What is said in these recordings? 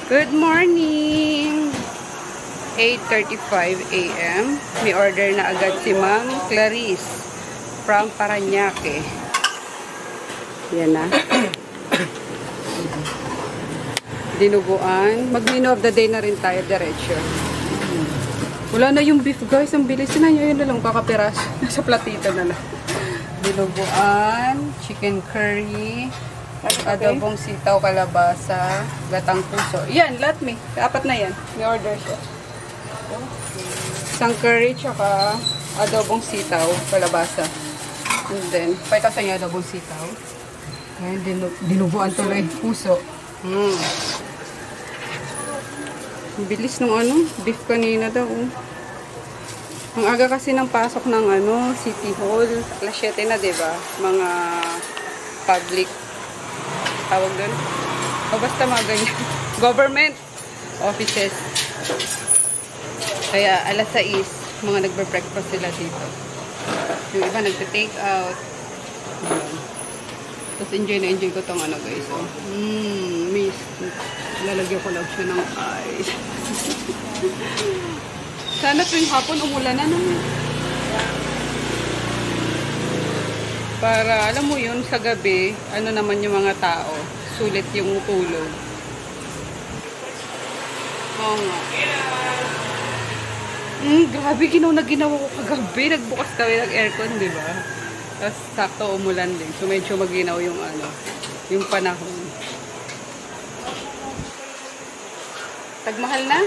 Good morning! 8:35 a.m. May order na agad si Ma'am Clarice from Parañaque. Yan na. Dinuguan. Mag-menu of the day na rin tayo, diretso. Wala na yung beef, guys. Ang bilis na yun. Yun na lang, kakapiras. Nasa platito na lang. Dinuguan, chicken curry, adobong sitaw, kalabasa, gatang puso. Yan, lahat may. Apat na yan. May order siya. Isang curry, tsaka adobong sitaw, kalabasa. And then, pakita sa inyo adobong sitaw. Ayan, dinuguan tuloy. Puso. Ang bilis ng beef kanina daw. Ang aga kasi ng pasok ng City Hall. Alas 7 na, diba? Mga public tawag doon. O basta mga ganyan. Government offices. Kaya alas 6, mga nagbe-breakfast sila dito. Yung iba nagte-take out. Tapos enjoy na enjoy ko tong guys. Miss. Lalagyan ko lang siya ng ice. Sana tuwing hapon umulan na naman. Para, alam mo yun, sa gabi, naman yung mga tao. Sulit yung tulog. Oo nga. Grabe, ginawa ko kagabi. Nagbukas kami ng aircon, di ba? Tapos, sakto umulan din. So, medyo maginaw yung yung panahon. Tagmahal na?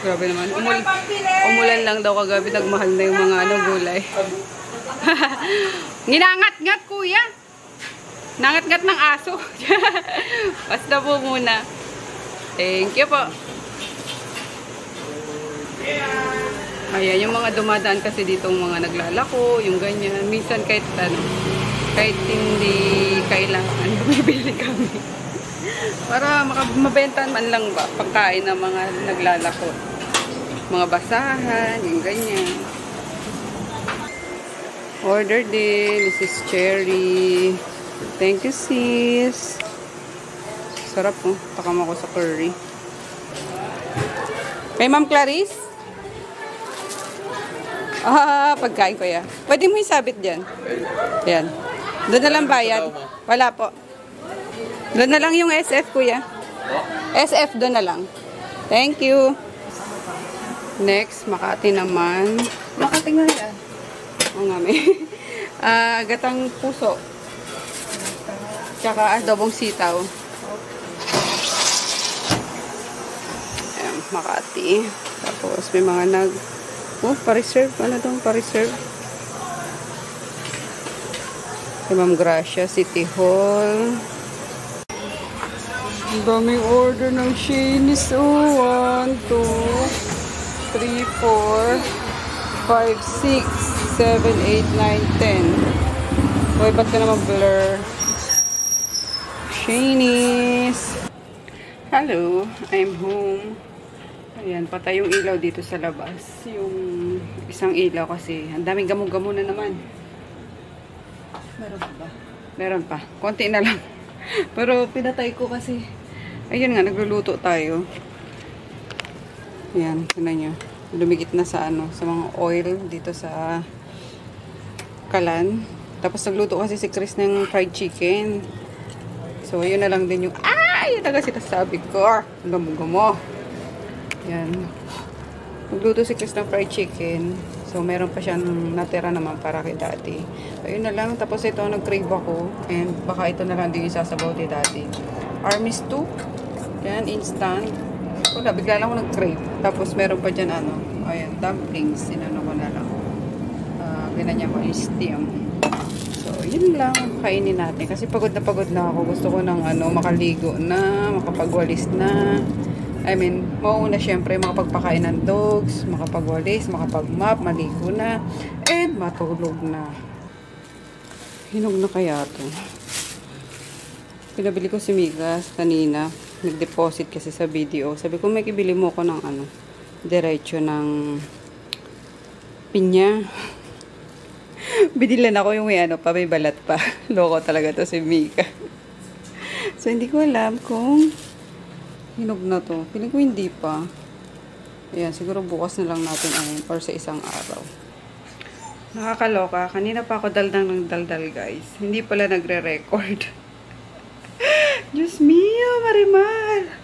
Grabe naman. Umulan lang daw kagabi. Nagmahal na yung mga gulay. Ninangat-ngat, kuya. Nangat-ngat ng aso. Basta po muna. Thank you po. Ayan, yung mga dumadaan kasi ditong mga naglalako, yung ganyan. Minsan kahit hindi kailangan, bumibili kami. Para mabenta man lang ba pagkain ng mga naglalako. Mga basahan, yung ganyan. Order din, Mrs. Cherry. Thank you, sis. Sarap po. Takam ako sa curry. Kay Ma'am Clarice? Pagkain ko yan. Pwede mo isabit dyan. Yan. Doon na lang bayad. Wala po. Doon na lang yung SF, kuya. SF, doon na lang. Thank you. Next, Makati naman. Makati nga yan. Oo nga, may. Gatang puso. Tsaka adobong sitaw. Ayan, Makati. Tapos, may mga pa-reserve. Ano doon? Pa-reserve. Kay Ma'am Gracia, City Hall. Ang daming order ng Shanice. 1, 2, 3, 4, 5, 6, 7, 8, 9, 10. Uy, ba't ka naman blur? Shanice. Hello, I'm home. Ayan, patay yung ilaw dito sa labas. Yung isang ilaw kasi. Ang daming gamo-gamo na naman. Meron pa ba? Meron pa. Konti na lang. Pero pinatay ko kasi. Ayun nga, nagluluto tayo. Ayan, tinan nyo. Lumikit na sa sa mga oil dito sa kalan. Tapos nagluto kasi si Chris ng fried chicken. So, ayun na lang din yung yun na kasi nasabi ko. Gamo-gamo. Yan. Nagluto si Chris ng fried chicken. So, meron pa siyang natira naman para kay Daddy. Ayun na lang. Tapos ito, nag-crave ako. And baka ito na lang din yung sasabaw kay Daddy. Army stew. Yan, instant. Wala, bigla lang ako nag-crave. Tapos meron pa dyan ayan, dumplings. Sinano ko na lang. Ginanyan ko yung steam. So, yun lang. Kainin natin. Kasi pagod na ako. Gusto ko ng makaligo na, makapagwalis na. I mean, mauna syempre makapagpakain ng dogs, makapagwalis, makapagmap, maligo na, and matulog na. Hinog na kaya to. Pinabili ko si Migas kanina. Nag-deposit kasi sa video. Sabi ko, may kibili mo ko ng diretso ng pinya. Binilan ako yung may balat pa. Loko talaga to si Mika. So, hindi ko alam kung hinog na to. Feeling ko hindi pa. Ayan, siguro bukas na lang natin or sa isang araw. Nakakaloka. Kanina pa ako daldal ng daldal, guys. Hindi pala nagre-record. Diyos mio, Marimar!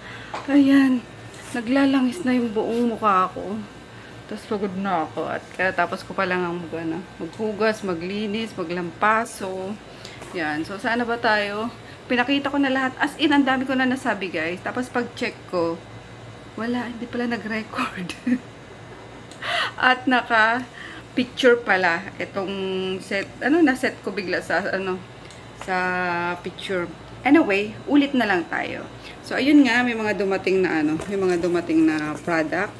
Ayan. Naglalangis na yung buong mukha ko. Tapos pagod na ako. At kaya tapos ko pa lang ang maghugas, maglinis, maglampaso. Yan. So, saan na ba tayo? Pinakita ko na lahat. As in, ang dami ko na nasabi, guys. Tapos pag-check ko, wala, hindi pala nag-record. At naka-picture pala itong set. Na-set ko bigla sa, sa picture. Anyway, ulit na lang tayo. So, ayun nga, may mga dumating na, may mga dumating na product.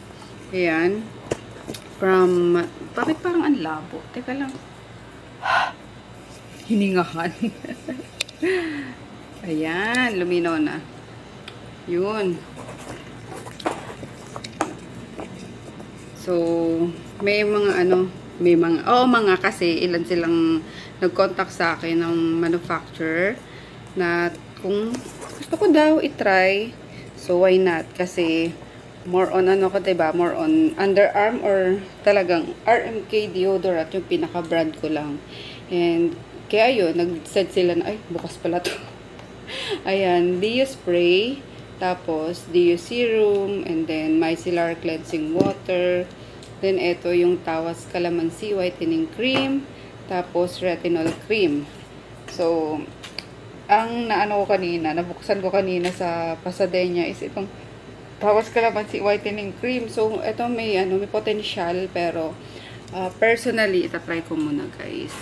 Ayan. From, bakit parang ang labo? Teka lang. Hiningahan. Ayan, luminaw na. Yun. So, may mga mga kasi ilan silang nag-contact sa akin ng manufacturer na kung gusto ko daw i-try, so why not? Kasi more on diba? More on underarm or talagang RMK deodorant yung pinaka-brand ko lang. And kaya yun, nag-said sila na, ay, bukas pala to. Ayan, Dio spray, tapos Dio serum, and then micellar cleansing water. Then, ito yung Tawas Calamansi whitening cream, tapos retinol cream. So, ang naano ko kanina, nabuksan ko kanina sa Pasadena is itong Tawas Calamansi whitening cream. So, ito may potential, pero personally, itatry ko muna, guys.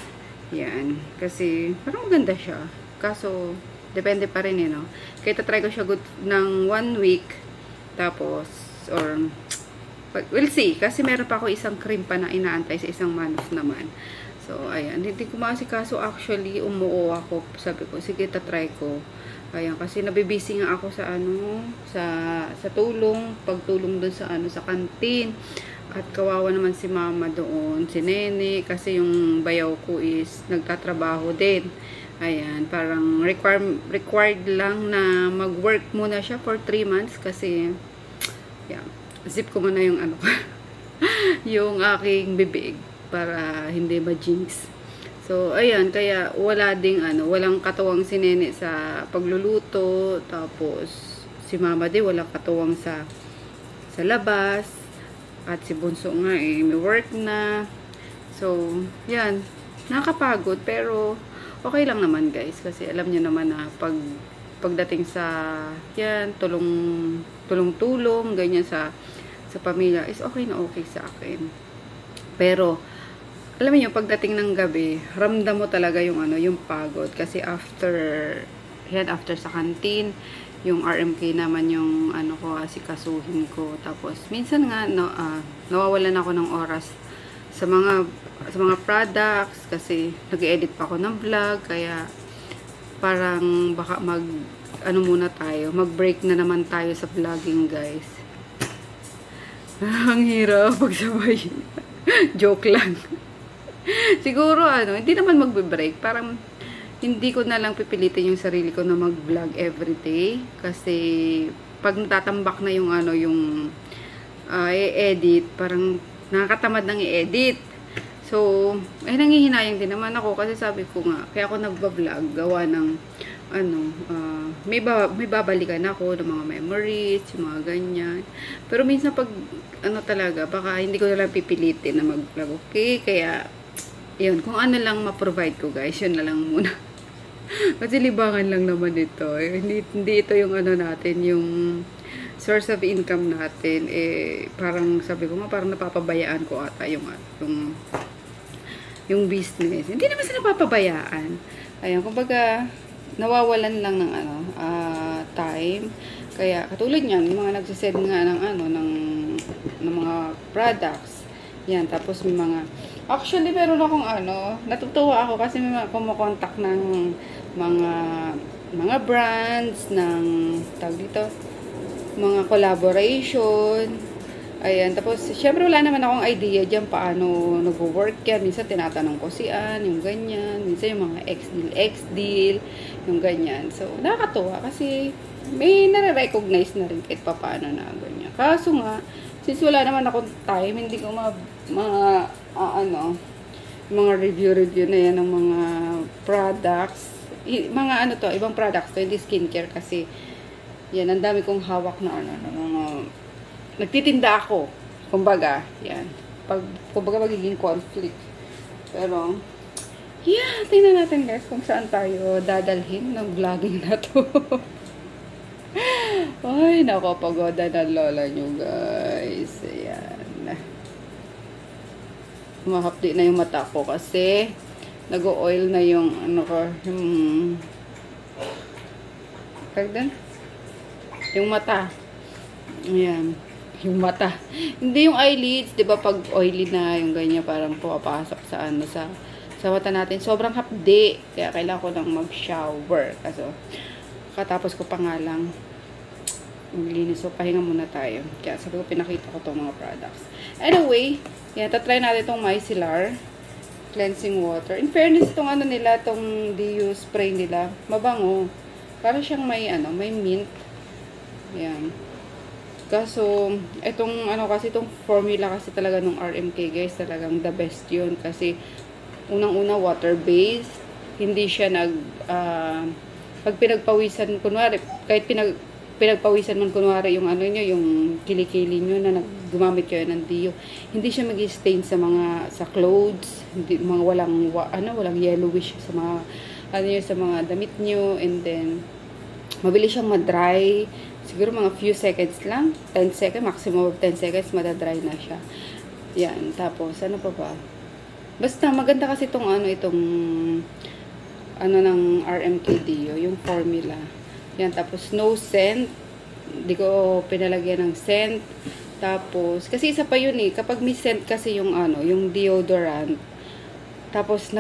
Yan. Kasi, parang maganda siya. Kaso, depende pa rin, Kaya itatry ko siya ng 1 week. Tapos, we'll see. Kasi meron pa ako isang cream pa na inaantay sa isang month naman. So, ayan. Hindi ko masikaso actually. Umuo ako. Sabi ko, sige, itatry ko. Ayan. Kasi nabibisi nga ako sa sa tulong. Pagtulong dun sa sa kantin. At kawawa naman si mama doon. Si Nene. Kasi yung bayaw ko is nagtatrabaho din. Ayan, parang required lang na mag-work muna siya for 3 months kasi, yeah, zip ko muna yung yung aking bibig para hindi ma-jinx. So, ayan, kaya walang katuwang si Nene sa pagluluto, tapos si mama din walang katuwang sa labas, at si Bunso nga may work na. So, yan, nakakapagod pero okay lang naman, guys, kasi alam niyo naman na pagdating sa yan, tulong-tulong, ganyan sa pamilya is okay na okay sa akin. Pero alam niyo, pagdating ng gabi, ramdam mo talaga yung yung pagod kasi after sa kantin, yung RMK naman yung ko asikasuhin ko. Tapos minsan nga nawawalan ako ng oras sa mga products kasi nag-edit pa ako ng vlog, kaya parang baka mag-break na naman tayo sa vlogging, guys. Ang hirap pagsabay. Joke lang. Siguro hindi naman magbe-break, parang hindi ko na lang pipilitin yung sarili ko na mag-vlog everyday kasi pag natatambak na yung i-edit, parang nakakatamad ng i-edit. So, nangihinayang din naman ako kasi sabi ko nga, kaya ako nagba-vlog, gawa ng may babalikan ako ng mga memories, yung mga ganyan. Pero minsan pag talaga, baka hindi ko na lang pipilitin na mag-vlog, okay? Kaya, yun, kung ano lang ma-provide ko, guys, yun na lang muna. Kasi libangan lang naman ito. Hindi ito yung natin, yung source of income natin. Parang sabi ko nga, parang napapabayaan ko ata yung business. Hindi naman sila napapabayaan. Ayan, kumbaga, nawawalan lang ng time. Kaya, katulad niyan, yung mga nagsisend nga ng mga products. Yan, tapos may mga, actually, meron akong natutuwa ako kasi may mga kumukontak ng mga brands, ng, tawag dito, mga collaboration. Ayan, tapos, syempre wala naman akong idea dyan paano nag-work yan. Minsan tinatanong ko si Ann, yung ganyan. Minsan yung mga X-deal. Yung ganyan. So, nakakatuwa kasi may nare-recognize na rin kahit papaano na ganyan. Kaso nga, since wala naman akong time, hindi ko mga review na yan ng mga products. Mga ano to, ibang products to, hindi skincare kasi yan, ang dami kong hawak na nagtitinda ako. Kumbaga, yan. Kumbaga magiging conflict. Pero, yeah, tingnan natin guys kung saan tayo dadalhin ng vlogging na to. Ay, nako, pagoda ng lola nyo guys. Ayan. Mahapdi na yung mata ko kasi nag-oil na yung yung mata. Ayan. Yung mata. Hindi yung eyelids, 'di ba pag oily na yung ganyan parang pumapasok sa sa mata natin. Sobrang hapdi. Kaya kailangan ko nang mag-shower. Kasi katapos ko pa nga lang maglinis. So, pahinga muna tayo. Kaya sabi ko, pinakita ko itong mga products. Anyway, yan, tatry natin itong micellar cleansing water. In fairness, itong nila, itong DU spray nila, mabango. Para siyang may mint. Yan. Kaso, itong, kasi itong formula kasi talaga ng RMK, guys, talagang the best yun. Kasi, unang-una, water-based. Hindi siya pag pinagpawisan, kunwari, kahit pinagpawisan man kunwari yung yung kilikili nyo na gumamit kayo ng DIO, hindi siya mag-stain sa clothes, hindi, mga walang yellowish sa mga sa mga damit nyo, and then mabilis siyang ma-dry, siguro mga few seconds lang, 10 seconds, maximum of 10 seconds madadry na siya. Yan, tapos ano pa ba? Basta maganda kasi itong ng RMK DIO, yung formula. Yan, tapos no scent. Hindi ko pinalagyan ng scent. Tapos, kasi isa pa yun kapag may scent kasi yung yung deodorant, tapos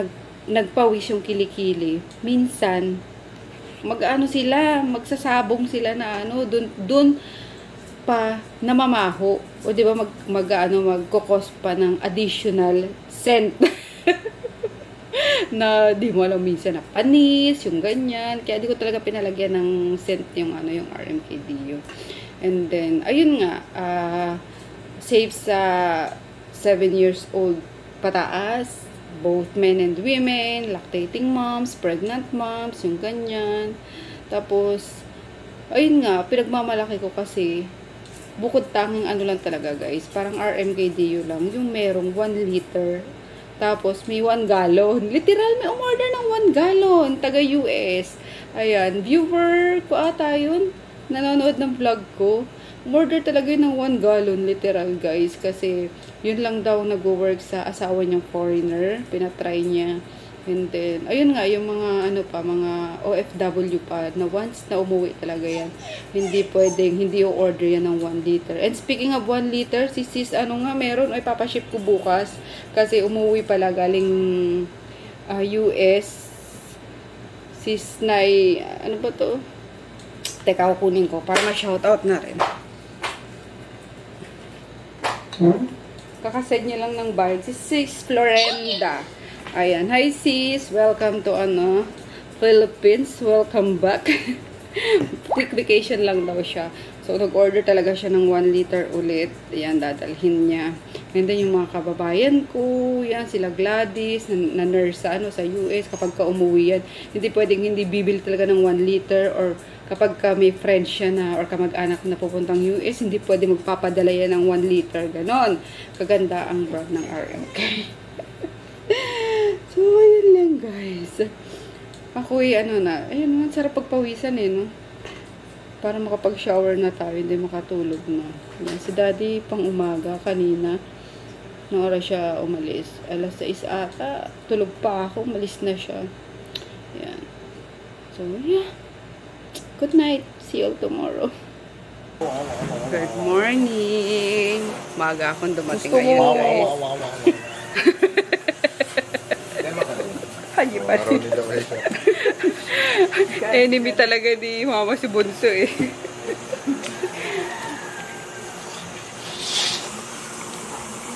nagpawis yung kilikili, minsan, magsasabong sila na dun pa namamaho. O diba, magkukos pa ng additional scent. Na di mo alam minsan na panis, yung ganyan. Kaya di ko talaga pinalagyan ng scent yung RMK DIO. And then, ayun nga, safe sa 7 years old pataas, both men and women, lactating moms, pregnant moms, yung ganyan. Tapos, ayun nga, pinagmamalaki ko kasi, bukod tanging lang talaga guys, parang RMK DIO lang, yung merong 1 liter. Tapos, may 1 gallon. Literal, may umorder ng 1 gallon. Taga-US. Ayan. Viewer ko ata yun. Nanonood ng vlog ko. Umorder talaga yun ng 1 gallon. Literal, guys. Kasi, yun lang daw nag-work sa asawa niyang foreigner. Pinatry niya. And then, ayun nga, yung mga, mga OFW pa, na once na umuwi talaga yan, hindi o-order yan ng 1 liter. And speaking of 1 liter, si sis, meron, ay papaship ko bukas, kasi umuwi pala galing US, sis Nay, ano ba to? Teka, kukunin ko, para ma-shoutout na rin. Kakasend niya lang ng bayad, si sis Florenda. Ayan. Hi sis. Welcome to Philippines. Welcome back. Quick vacation lang daw siya. So, nag-order talaga siya ng 1 liter ulit. Ayan, dadalhin niya. And then, yung mga kababayan ko, yan, sila Gladys, na nurse sa US, kapag ka umuwi yan, hindi pwedeng hindi bibili talaga ng 1 liter, or kapag ka may friend siya na, or kamag-anak na pupuntang US, hindi pwede magpapadala yan ng 1 liter. Ganon. Kaganda ang brand ng RMK. So, ayun lang guys. Ako ayun, sarap pagpawisan no? Para makapag-shower na tayo, hindi makatulog na. Yan, si daddy pang umaga, kanina, nung oras siya umalis. Alas 6 ata, tulog pa ako, umalis na siya. Yan. So, yeah. Good night. See you all tomorrow. Good morning. Maga akong dumating ngayon guys. Hayi pa rin. Enemy talaga ni mama si Bunso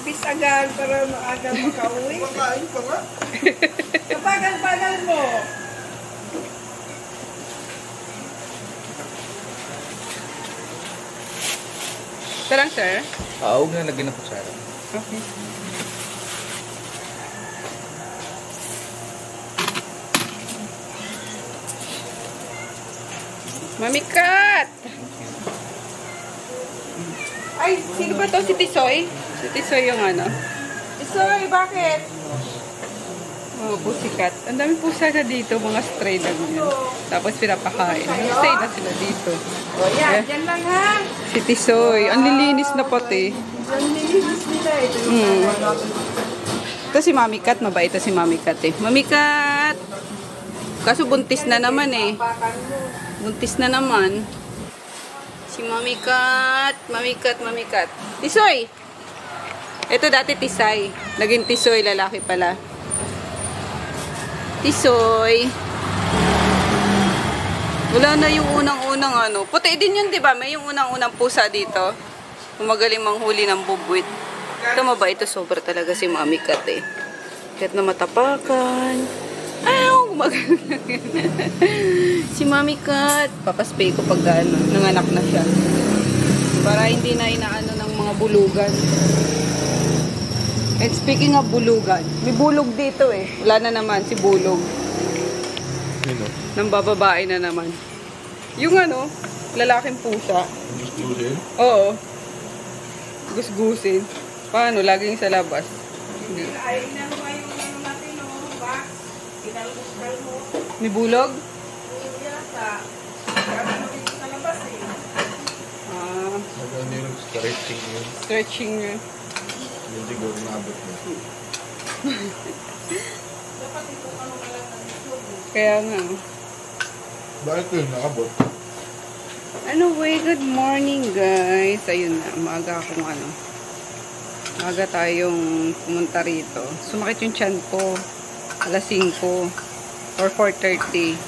Bisagal para maaga makauwi. Makain pa nga. Kapagal-pagal mo. Tarang, sir? Huwag na lagyan ng kutsara. Okay. Mami Kat! Ay, sino ba to? Si Tisoy? Si Tisoy yung ano. Tisoy, bakit? Oh, pusikat. Ang dami pusa na dito, mga stray lang yun. Tapos pinapakain. Stay na sila dito. O yan, dyan lang ha. Si Tisoy. Ang lilinis na pati. Ang nilinis nila. Ito yung Ito si Mami Kat. Mabait ito si Mami Kat eh. Mami Kat! Kaso buntis na naman eh. Buntis na naman. Si Mami Kat. Mami Kat, Mami Kat. Tisoy! Ito dati Tisay. Naging Tisoy, lalaki pala. Tisoy. Wala na yung unang-unang ano. Puti din yun, di ba? May yung unang-unang pusa dito. Kumagaling manghuli ng bubwit. Ito mabait. Ito sobra talaga si Mami Kat eh. Kahit na matapakan. Ayaw, gumagaling lang yun. Si Mami Kat. Papaspay ko pag ano, nanganak na siya. Para hindi na inaano ng mga bulugan. And speaking of bulugan, may bulog dito eh. Wala na naman si bulog. Ano? Nang bababae na naman. Yung ano, lalaking pusa. Gusgusin? Oo. Gusgusin. Paano? Laging sa labas. Hindi. ay naman yung ano natin, no? Box. Inalguskal mo. May bulog? Hindi yata. Kami nabito sa labas eh. Ah, Ano yung stretching yun? stretching yun. Yung siguro naabot mo. Dapat ito ano ka lang ng itlog. Kaya nga. Bakit yun nakabot? Anyway, good morning guys. Ayun na, maaga akong ano. Maaga tayong pumunta rito. Sumakit yung tiyan ko. Alas 5 or 4:30.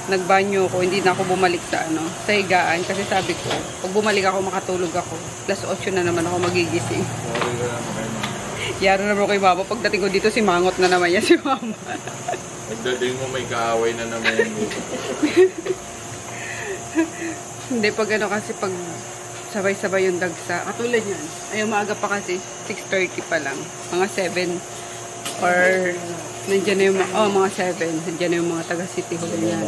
Nagbanyo ako, hindi na ako bumalik sa ano, sa higaan kasi sabi ko, pag bumalik ako makatulog ako. Plus 8 na naman ako magigising. Sorry ka naman kayo mama. Yaro naman kay mama. Pagdating ko dito, si Mangot na naman yan si mama. Pagdating mo may kaaway na naman yan dito. Hindi, pag ano kasi pag sabay-sabay yung dagsa. Katulad yan. Ayaw maaga pa kasi. 6:30 pa lang. Mga 7. Or nandiyan na yung mga 7. Nandiyan na yung mga taga City Hall yan.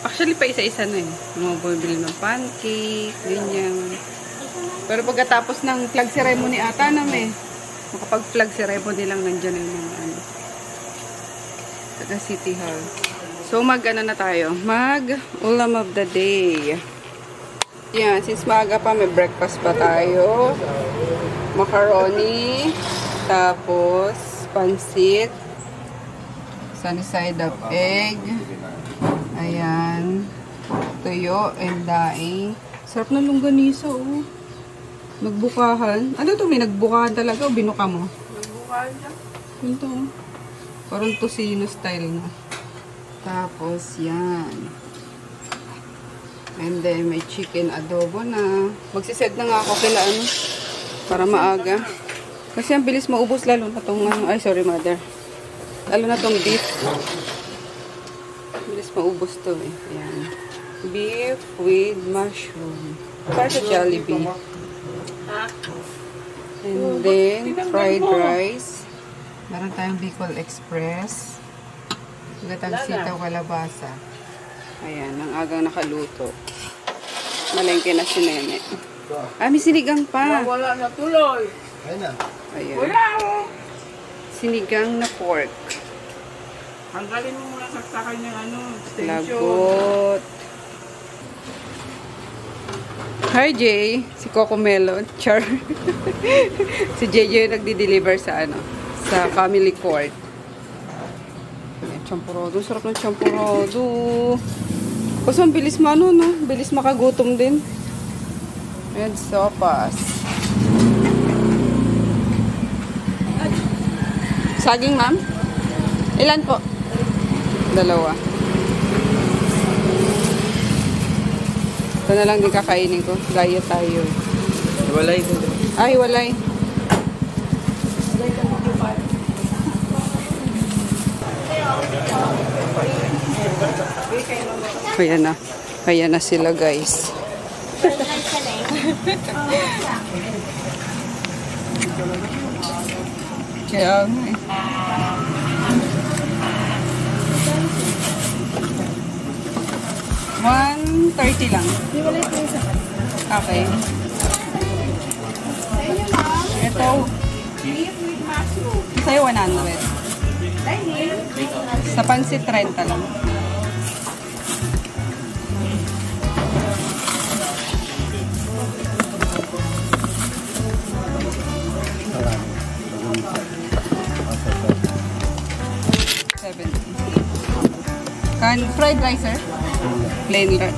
Actually, pa isa-isa na eh. Yung mga bumibili ng pancake, ganyan. Pero pagkatapos ng flag ceremony ata naman eh. Makapag-flag ceremony lang nandiyan na yung mga ano. Taga City Hall. So, mag-ano na tayo? Mag-ulam of the day. Yan, since maaga pa, may breakfast pa tayo. Macaroni. Tapos, pansit. Sunny side of egg. Ayan. Tuyo and daing. Sarap ng longganisa, oh. Nagbukahan. Ano to? May nagbukahan talaga o binuka mo? Nagbukaan siya. Ito, oh. Parang tosino style na. Tapos, yan. And then, may chicken adobo na. Magsiset na nga ako kila ano. Para maaga. Kasi ang bilis maubos lalo na tong ano. Ay, sorry mother. Lalo na tong beef. Bilis maubos to eh. Ayan. Beef with mushroom. Para sa Jollibee. Ha? And then, fried rice. Meron tayong Bicol Express. Gatang sitaw kalabasa. Ayan, ang agang nakaluto. Malengke na si Nene. Ah, may sinigang pa. Wala na tuloy. Ayun na. Ayan. Wala oh. Sinigang na pork. Hanggalin mo muna saksakan yung ano, extension. Lagot. Hi, Jay. Si Coco Melon. Char. Si JJ yung nagdi-deliver sa ano, sa family court. Ayan, champurado. Sarap ng champurado. Kasi ang bilis no? Bilis makagutom din. Ayan, sopas. Saging, ma'am? Ilan po? 2. Ito na lang din kakainin ko. Gaya tayo. Walay ko. Ay, walay. Ayan na. Kaya na sila, guys. Kaya nga eh. $130 lang. Okay. Ito. Sa'yo 100. Sa pansit 30 lang. Fried rice, sir? Plain rice.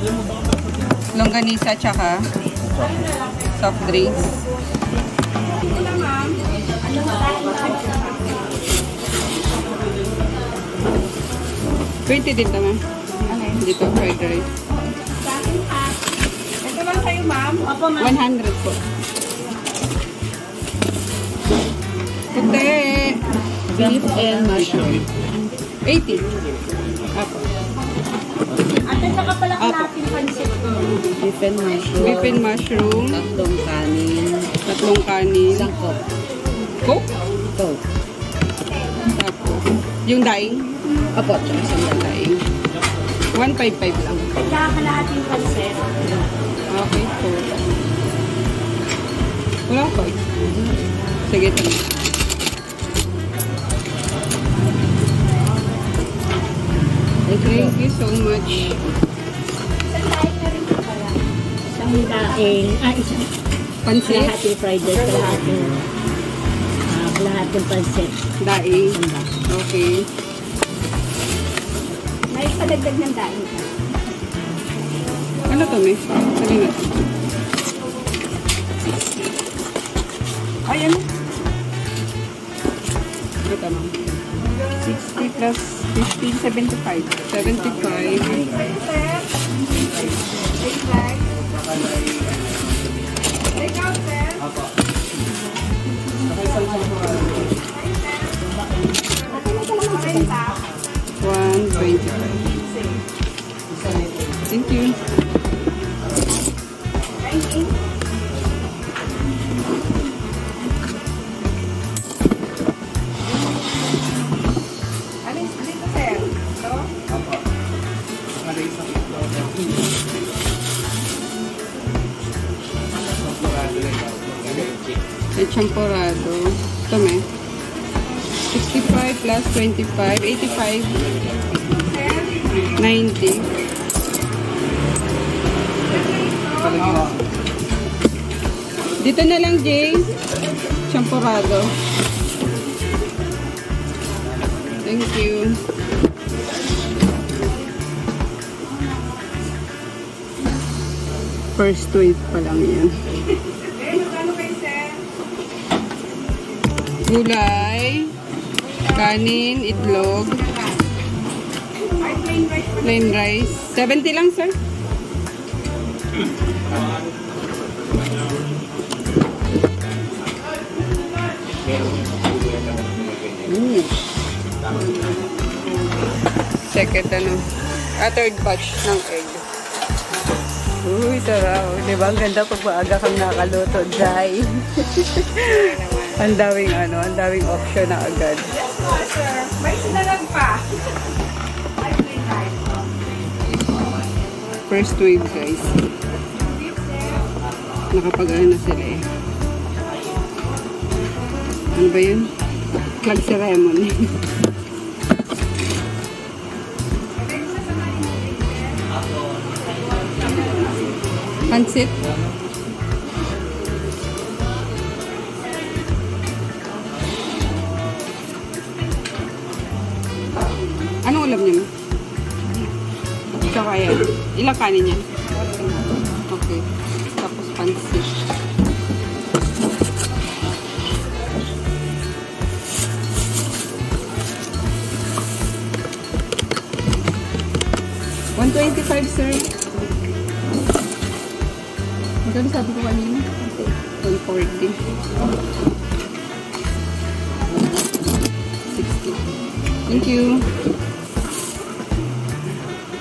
Longganisa, tsaka soft drinks. 20 din naman. Dito, fried rice. Ito lang kayo, ma'am. 100 po. Puti. Beef and mushroom. 80. Apo. Ate, saka pala natin pansit. Beef and mushroom. Beef and mushroom. Tatlong kanin. Tatlong kanin. Isang coke. Coke? Coke. Tapos, yung daing. Apo, tsaka isang Daing. 155 lang. Saka kalahating pansit. Okay po. Wala ko. Sige, ito. Thank you so much. Isang daing. Isang Pansit. kalahating fried rice, kalahating pansit. Daing. Okay. May padagdag ng daing. Ano to, Miss? Sabi na. Ayan. Ito tama. 60 plus 15, 75. 75. Take out, sir. 125. Thank you. Dito, sir. Ito. May champorado. Ito, may. 65 plus 25. 85. 90. Dito na lang, Jay. Champorado. Thank you. First wave pa lang yan. Gulay, kanin, itlog, plain rice. 70 lang, sir. Second, third batch ng egg. Uy, sarap. Diba? Ang ganda pag maaga kang nakaluto, Jai. Ang daming option na agad. May sinalag pa. First wave, guys. Nakapag-ano na sila eh. Ano ba yun? Clag ceremony. Pansit. Anong ulam niya? Tsaka yan. Ilang kanin yan? Okay. Tapos pansit. $125, sir. Magkano sabi ko kanina? 140. 60. Thank you.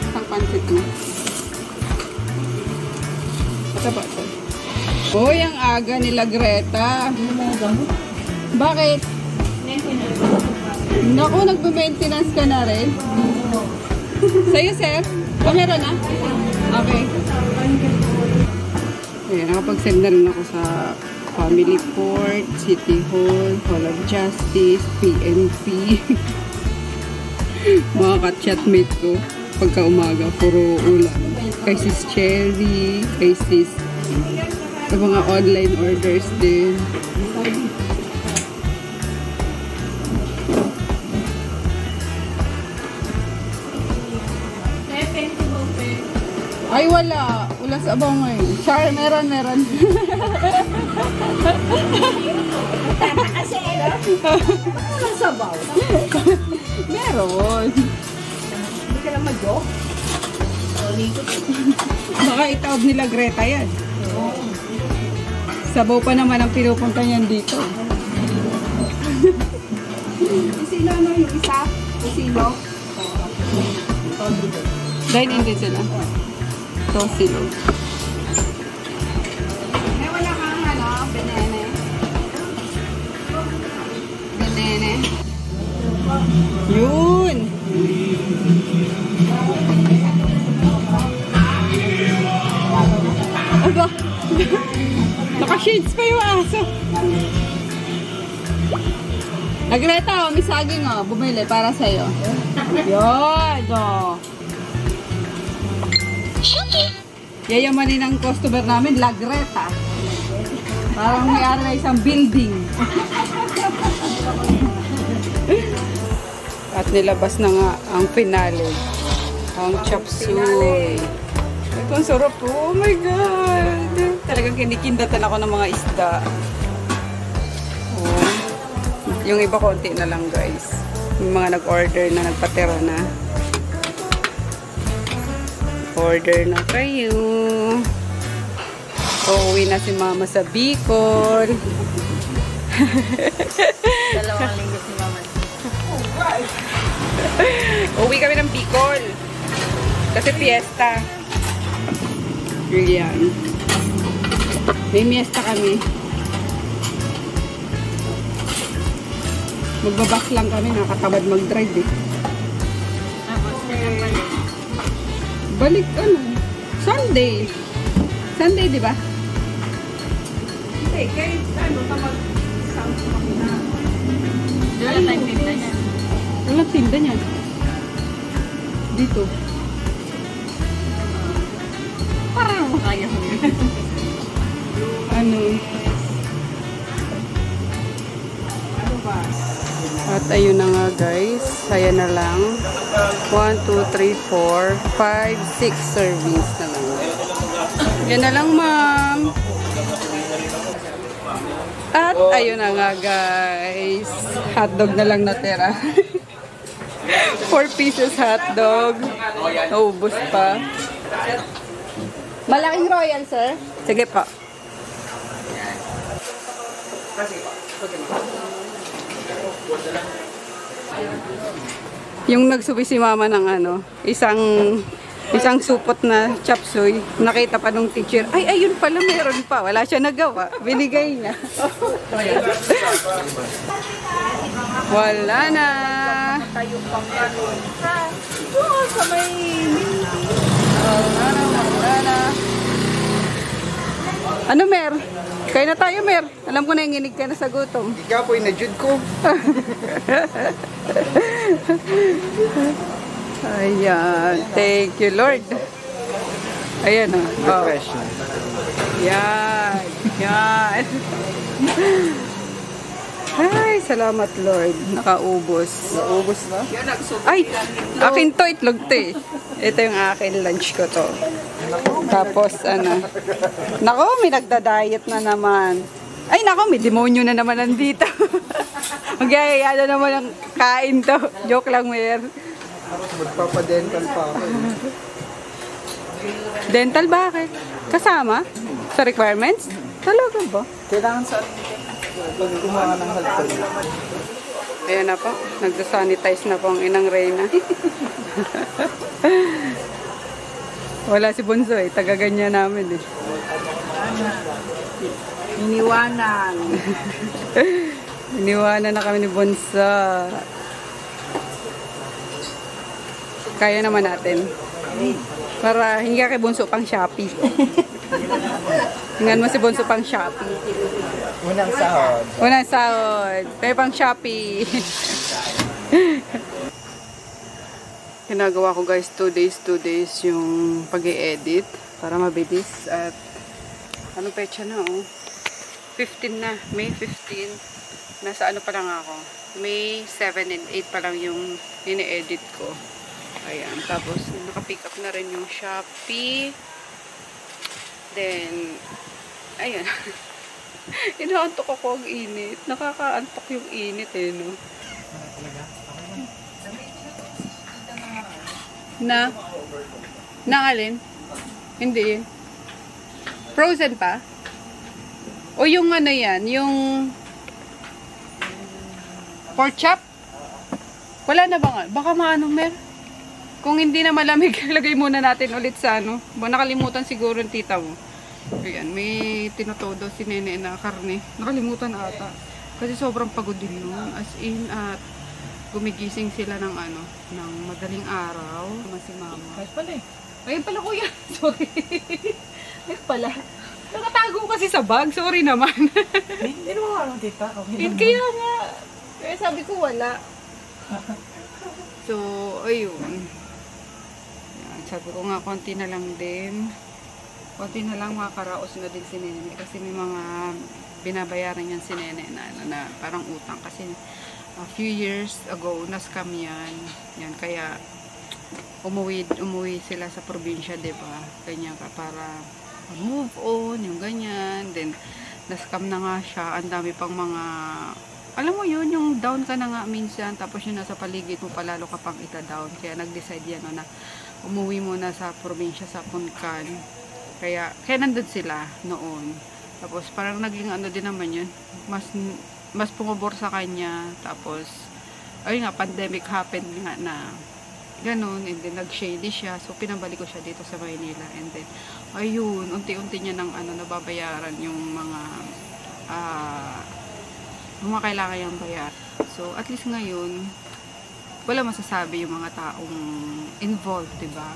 Isang pansit mo. Tapa to. Uy, ang aga nila Greta. Bakit? Naku, nagbe-maintenance ka na rin. Sa'yo, sir? Meron na? Okay. Ayan, nakapag-send na rin ako sa Family Court, City Hall, Hall of Justice, PNP. Mga ka-chatmate ko. Pagka umaga, puro ulam. Kay Sis Cherry, kay Sis sa mga online orders din. Ay, wala. Wala sa abangay. Char, meron. Kasi, masabaw. Meron. Hindi ka lang mag-joke. Baka itaob nila Greta yan. Sabaw pa naman ang pinupunta niyan dito. Sino yung isa? Sino? Dine-in din sila. Tosilo. May wala kang benene. Benene. Yun! Aba! Naka-shades pa yung aso. Greta, may saging bumili para sa'yo. Yun! Yayamanin ang customer namin, La Greta. Parang may-ari na isang building. At nilabas na nga ang finale. Ang chop suey. Ito ang sarap po. Oh my God! Talagang kinikindatan ako ng mga isda. Oh. Yung iba konti na lang guys. Yung mga nag-order na, nagpatira na. Order na kayo. Uuwi na si Mama sa Bicol. Dalawang linggo si Mama. Uuwi kami ng Bicol. Kasi fiesta. Yan. May fiesta kami. Magbabak lang kami. Nakatabad mag-drive eh. Balik Sunday. Sunday, di ba? Hindi, kahit ano ka mag-sound kami na. Wala tayong tinda niya. Walang tinda niya. Dito. Parang kaya mo yun. Ano ba? At ayun na nga guys. Ayan na lang. 1, 2, 3, 4, 5, 6 servings na lang. Yan na lang, ma'am. At ayun na nga guys. Hotdog na lang natira. 4 pieces hotdog. Naubos pa. Malaking royal, sir? Sige po. Yung nagsubi si Mama ng isang supot na chop suey. Nakita pa nung teacher, ay, ayun pala, meron pa. Wala siya nagawa. Binigay niya. Wala na. Tayo pang ganun. Oo, sa may Wala na. Ano, Mer? Kaya na tayo, Mer. Alam ko na yung nginig ka na sa gutom. Ikaw po, na-jude ko. Ayan. Thank you, Lord. Ayan, oh. Yan. Yan. Ay, salamat, Lord. Nakaubos. Naubos na? Ay, akin to, itlog to eh. Ito yung akin, lunch ko to. Tapos, nako, may nagda-diet na naman. Ay, nako, may demonyo na naman nandito. Magyayaya na naman ang kain to. Joke lang, Mer. Magpapadental pa ako. Dental, bakit? Kasama? Sa requirements? Talaga ba? Kailangan saan? Gumawa ng health card. Ayan na po. Nagda-sanitize na po ang inang Reyna. Wala si Bunso eh. Taga-ganyan namin eh. Iniwanan. Iniwanan na kami ni Bonsa. Kaya naman natin. Para hinga kay Bonso pang Shopee. Hingan mo si Bonso pang Shopee. Unang sahod. Unang sahod. Kaya pang Shopee. Ginagawa ko guys 2 days yung pag-i-edit para mabilis. At anong petsa na 15 na. May 15. Nasa ano pa lang ako. May 7 and 8 pa lang yung ini-edit ko. Ayan. Tapos, naka-pick up na rin yung Shopee. Then, ayan. Inaantok ako ang init. Nakakaantok yung init no? Na alin? Hindi. Frozen pa? O yung ano yan? Yung pork chop? Wala na ba nga? Baka maano kung hindi na malamig, lagay muna natin ulit sa ano. Nakalimutan siguro yung tita mo. Ayan, may tinutodo si Nene na karne. Nakalimutan ata. Kasi sobrang pagod din nun. As in, at gumigising sila ng ano, ng madaling araw. Si mama. Kahit pala eh. Ayun pala kuya. Sorry. Ayun pala. Nakatago kasi sa bag. Sorry naman. Hindi naman ako tita. Okay Kaya nga. Kaya sabi ko wala. So, ayun. Sabi ko nga, konti na lang din. Konti na lang makakaraos na din si Nene. Kasi may mga binabayaran yan si Nene na parang utang. Kasi a few years ago, na-scam yan. Yan, kaya umuwi sila sa probinsya, diba? Kanya ka para move on, yung ganyan. Then, na-scam na nga siya. Ang dami pang mga... Alam mo yun, yung down ka na nga minsan. Tapos yung nasa paligid mo, palalo ka pang ita-down. Kaya nag-decide yan na umuwi muna sa probinsya sa Puncan. Kaya nandun sila noon. Tapos parang naging ano din naman yun. Mas pumabor sa kanya. Tapos, ayun nga, pandemic happened nga na ganun. And then nag-shady siya. So pinabalik ko siya dito sa Maynila. And then, ayun, unti-unti niya ng nababayaran yung mga kailangan niyang bayar. So, at least ngayon, wala masasabi yung mga taong involved, diba?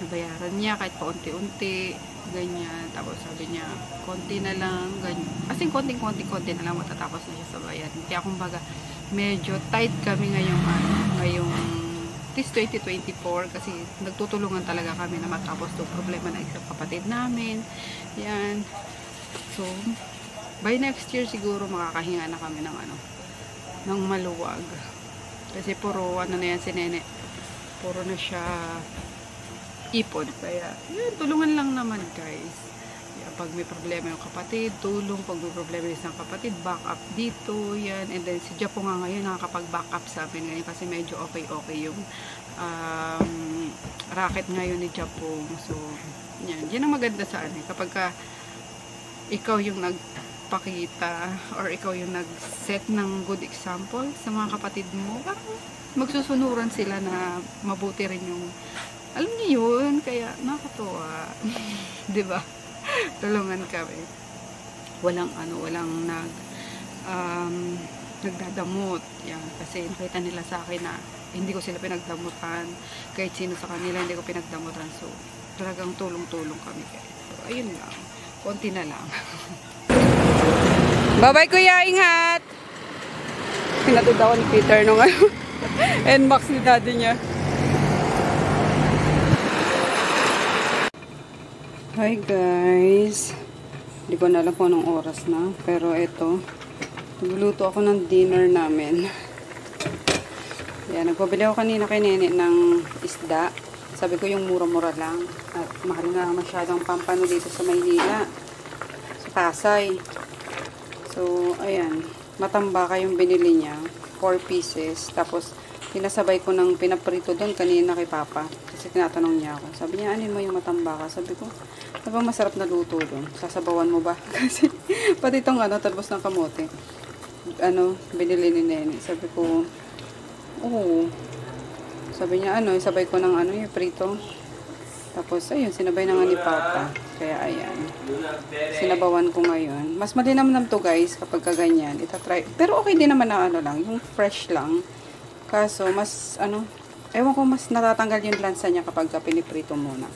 Nabayaran niya kahit paunti-unti, ganyan. Tapos sabi niya, konti na lang, ganyan. As in, konti na lang matatapos na siya sa bayan. Kaya kumbaga, medyo tight kami ngayong this 2024 kasi nagtutulungan talaga kami na matapos itong problema na isang kapatid namin. Yan. So, by next year siguro makakahinga na kami ng maluwag. Kasi puro ano na yan si Nene. Puro na siya ipon. Kaya, yun, tulungan lang naman guys. Kaya, pag may problema yung kapatid, tulong. Pag may problema yung isang kapatid, back up dito. Yan. And then si Japo nga ngayon nakakapag-back up sa amin ngayon kasi medyo okay yung racket ngayon ni Japo. So, yan. Yan ang maganda sa ano. Kapag ka ikaw yung nagpakita or ikaw yung nag-set ng good example sa mga kapatid mo, magsusunuran sila na mabuti rin yung alam niyo yun, kaya nakakatuwa. Diba? Tulungan kami. Walang nagdadamot. Yan. Kasi nakita nila sa akin na hindi ko sila pinagdamutan. Kahit sino sa kanila, hindi ko pinagdamutan. So, talagang tulong-tulong kami. So, ayun lang. Konti na lang. Bye-bye, Kuya. Ingat! Pinatod ako ni Peter nung NMAX ni daddy niya. Hi guys! Hindi ko na alam kung anong oras na. Pero ito, nagluluto ako ng dinner namin. Yan, nagpabili ako kanina kay Nene ng isda. Sabi ko yung mura-mura lang. At mahal na masyadong pampano dito sa Maynila. Sa Pasay. So, ayan. Matambaka yung binili niya. 4 pieces. Tapos, pinasabay ko ng pinaprito doon kanina kay Papa. Kasi tinatanong niya ako. Sabi niya, anin mo yung matambaka? Sabi ko, ano ba masarap na luto doon? Sasabawan mo ba? Kasi, pati itong talbos ng kamote. Binili ni Nene. Sabi ko, oo. Sabi niya, sabay ko ng yung prito. Tapos, ayun, sinabay na nga ni Papa. Kaya, ayan. Sinabawan ko ngayon. Mas malinamnam to guys, kapag kaganyan. Itatry. Pero okay din naman na ano lang, yung fresh lang. Kaso, mas, ewan ko, mas natatanggal yung lansa niya kapag piniprito muna.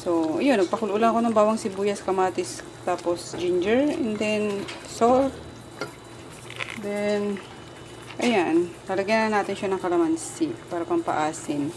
So, yun, nagpakulo lang ako ng bawang sibuyas, kamatis, tapos ginger, and then salt. Then, ayan, lalagyan na natin siya ng kalamansi para pampaasim.